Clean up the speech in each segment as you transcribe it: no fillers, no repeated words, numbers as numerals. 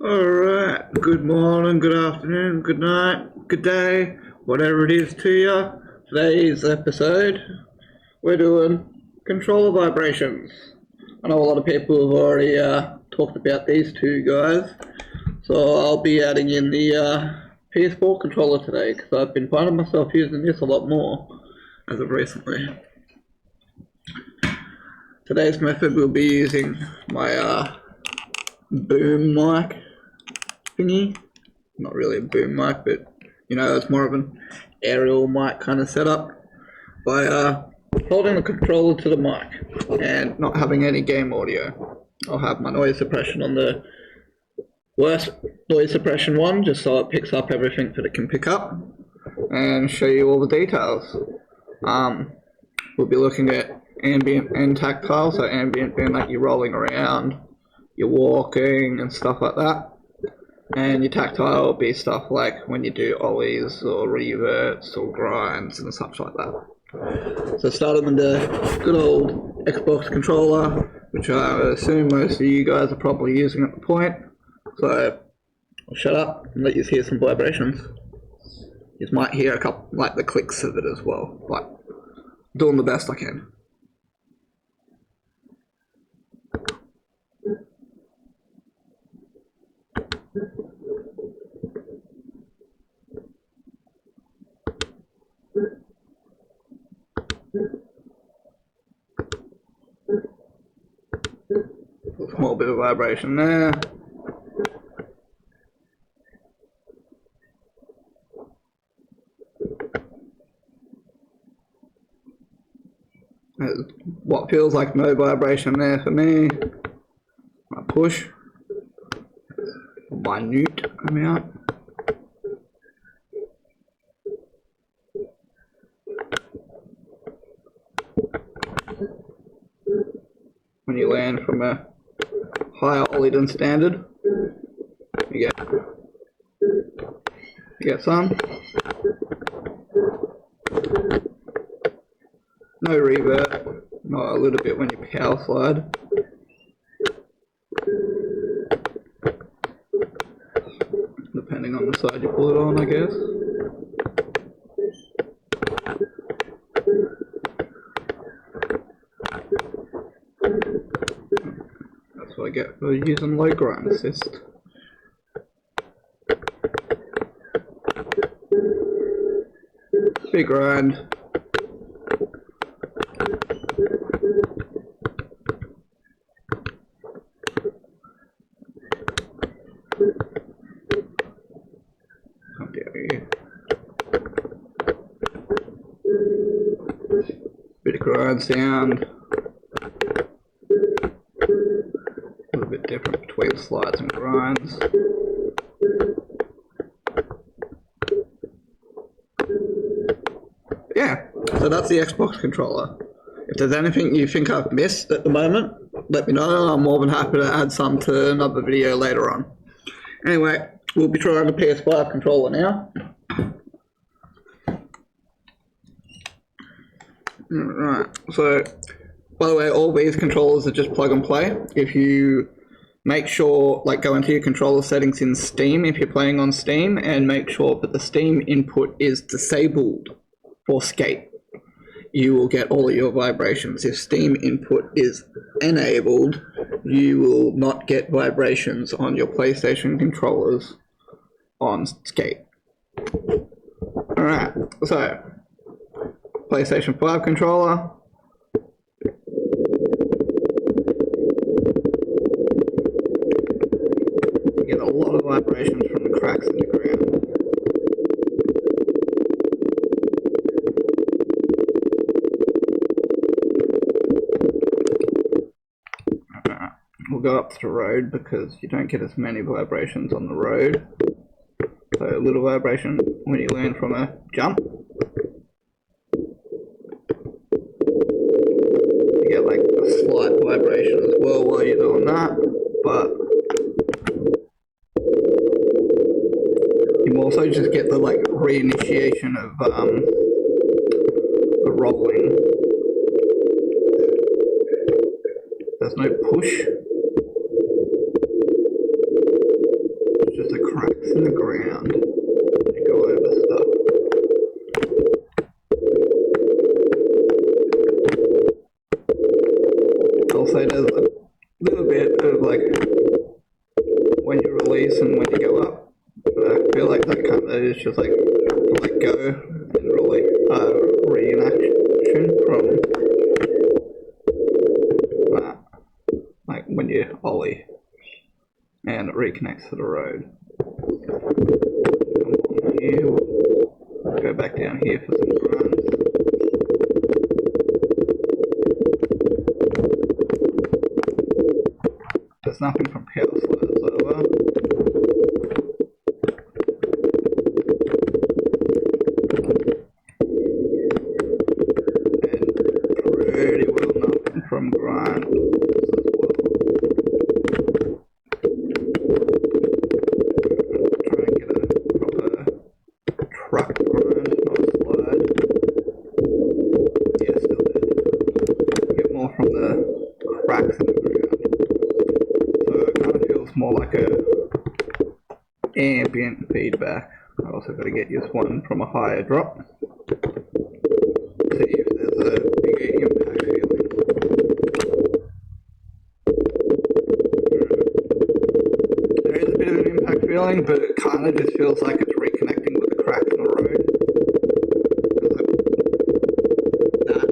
Alright, good morning, good afternoon, good night, good day, whatever it is to you. Today's episode, we're doing controller vibrations. I know a lot of people have already talked about these two guys, so I'll be adding in the PS4 controller today, because I've been finding myself using this a lot more as of recently. Today's method we'll be using my boom mic thingy. Not really a boom mic, but you know, it's more of an aerial mic kind of setup by holding the controller to the mic and not having any game audio. I'll have my noise suppression on the worst noise suppression one, just so it picks up everything that it can pick up, and show you all the details. We'll be looking at ambient and tactile, so ambient being like you're rolling around, you're walking and stuff like that. And your tactile will be stuff like when you do ollies or reverts or grinds and such like that. So starting with the good old Xbox controller, which I assume most of you guys are probably using at the point. So I'll shut up and let you hear some vibrations. You might hear a couple, like the clicks of it as well, but doing the best I can. A small bit of vibration there. There's what feels like no vibration there for me. I push. Minute amount. When you land from a higher ollie than standard, you get some. No revert, not a little bit when you power slide. Depending on the side you pull it on, I guess. That's what I get for using low grind assist. Big grind. Bit of grind sound. A little bit different between slides and grinds. Yeah, so that's the Xbox controller. If there's anything you think I've missed at the moment, let me know. I'm more than happy to add some to another video later on. Anyway, we'll be trying the PS5 controller now. Right, so by the way, all these controllers are just plug and play. If you make sure, like, go into your controller settings in Steam if you're playing on Steam, and make sure that the Steam input is disabled for skate, you will get all of your vibrations. If Steam input is enabled, you will not get vibrations on your PlayStation controllers on skate. Alright, so PlayStation 5 controller. You get a lot of vibrations from the cracks in the ground. We'll go up to the road because you don't get as many vibrations on the road. So a little vibration when you land from a jump. You get like a slight vibration as well while you're doing that, but you also just get the like reinitiation of the rolling. There's no push. in the ground to go over stuff. Also, there's a little bit of like when you release and when you go up. But I feel like that kind of is just like let go and really reenaction from that, like when you ollie and it reconnects to the road. Come on here, we'll go back down here for some grinds. There's nothing from power sliders over. And pretty well nothing from grind as well. Try and get a proper truck grind, not a slide. Yeah, still did. Get more from the cracks in the ground. More like a ambient feedback. I also got to get this one from a higher drop. See if there's a bigger impact feeling. There is a bit of an impact feeling, but it kind of just feels like it's reconnecting with the cracks in the road. That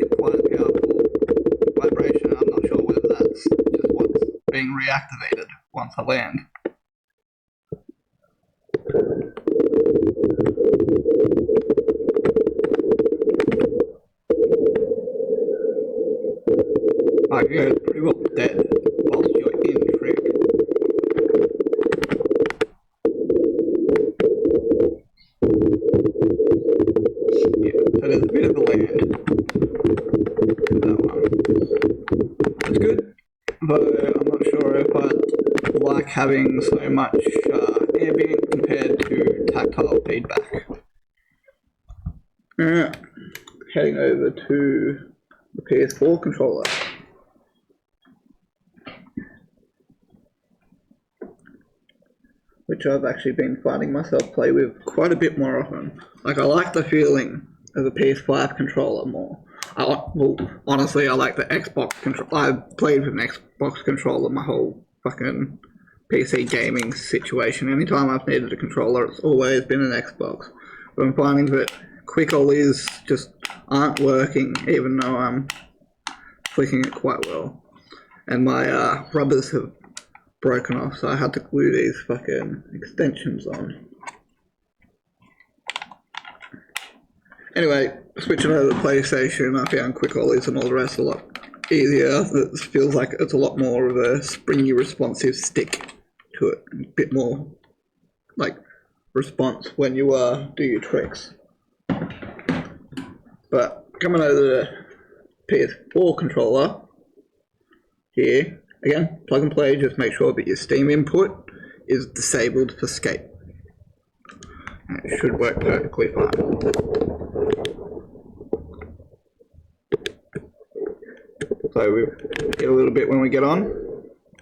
is quite a powerful vibration. I'm not sure whether that's just what's being reactivated once I land. I think it's pretty well dead whilst you're in trick. Yeah, so there's a bit of a land. That one. That's good, but I'm not sure if I like having so much ambient compared to tactile feedback. Alright, heading over to the PS4 controller. Which I've actually been finding myself play with quite a bit more often. Like, I like the feeling of the PS5 controller more. Well, honestly, I like the Xbox controller. I've played with an Xbox controller my whole fucking PC gaming situation. Anytime I've needed a controller, it's always been an Xbox. But I'm finding that quick ollies just aren't working, even though I'm flicking it quite well. And my rubbers have broken off, so I had to glue these fucking extensions on. Anyway, switching over to the PlayStation, I found quick ollies and all the rest a lot easier. It feels like it's a lot more of a springy, responsive stick to it. A bit more like response when you do your tricks. But coming over the PS4 controller here, again, plug and play, just make sure that your Steam input is disabled for skate. And it should work perfectly fine. So we get a little bit when we get on,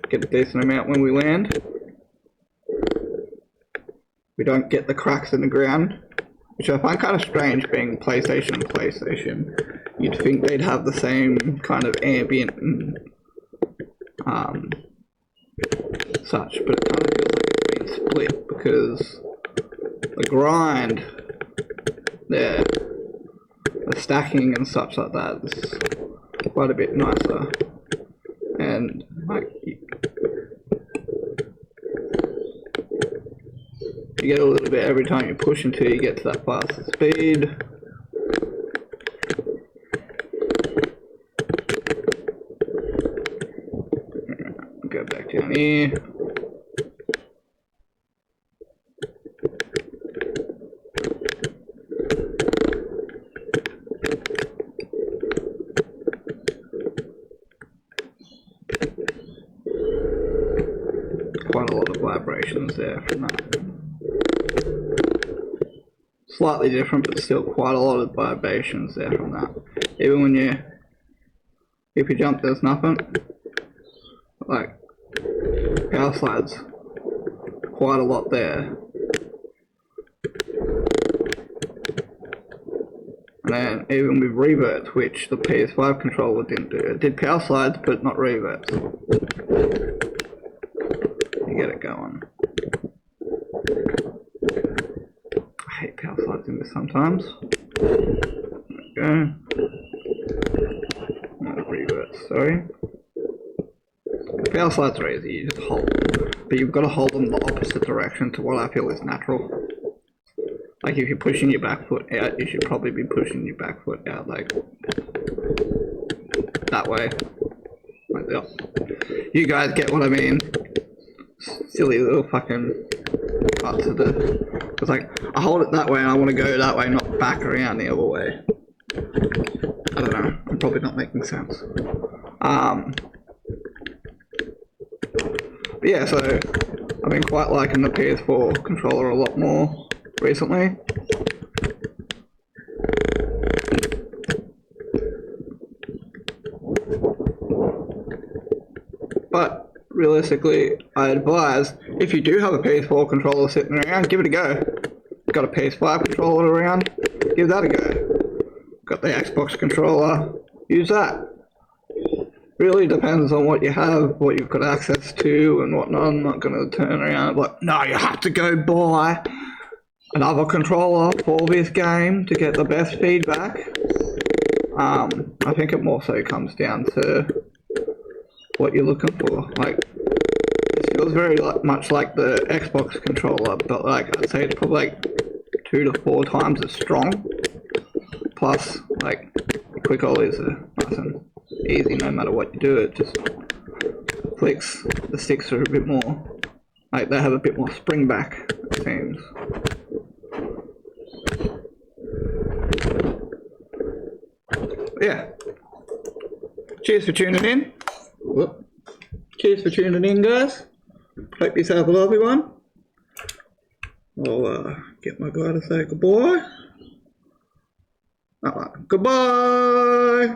get a decent amount when we land. We don't get the cracks in the ground, which I find kind of strange being PlayStation and PlayStation. You'd think they'd have the same kind of ambient and such, but it kind of feels like it's been split because the grind there, the stacking and such like that is quite a bit nicer, and like you get a little bit every time you push until you get to that faster speed. Go back down here. Quite a lot of vibrations there from that. Slightly different, but still quite a lot of vibrations there from that. Even when if you jump, there's nothing. Like, power slides quite a lot there. And then even with reverts, which the PS5 controller didn't do. It did power slides, but not reverts. You get it going. I hate power slides in this sometimes. There we go. No, reverts, sorry. The power slides are easy, you just hold them. But you've got to hold them the opposite direction to what I feel is natural. Like if you're pushing your back foot out, you should probably be pushing your back foot out like that way. Like that. You guys get what I mean. Silly little fucking parts of the... It's like, I hold it that way and I want to go that way, not back around the other way. I don't know, I'm probably not making sense. But yeah, so I've been quite liking the PS4 controller a lot more recently. But realistically, I advise if you do have a PS4 controller sitting around, give it a go. Got a PS5 controller around, give that a go. Got the Xbox controller, use that. Really depends on what you have, what you've got access to and whatnot. I'm not going to turn around like, no, you have to go buy another controller for this game to get the best feedback. I think it more so comes down to what you're looking for. Like, it feels very much like the Xbox controller, but like I'd say it's probably like 2 to 4 times as strong. Plus, like, quick ollies are nice and easy no matter what you do. It just clicks. The sticks are a bit more, like they have a bit more spring back, it seems. Yeah. Cheers for tuning in. Whoop. Cheers for tuning in, guys. Hope you have a lovely one. I'll get my guy to say goodbye. Goodbye.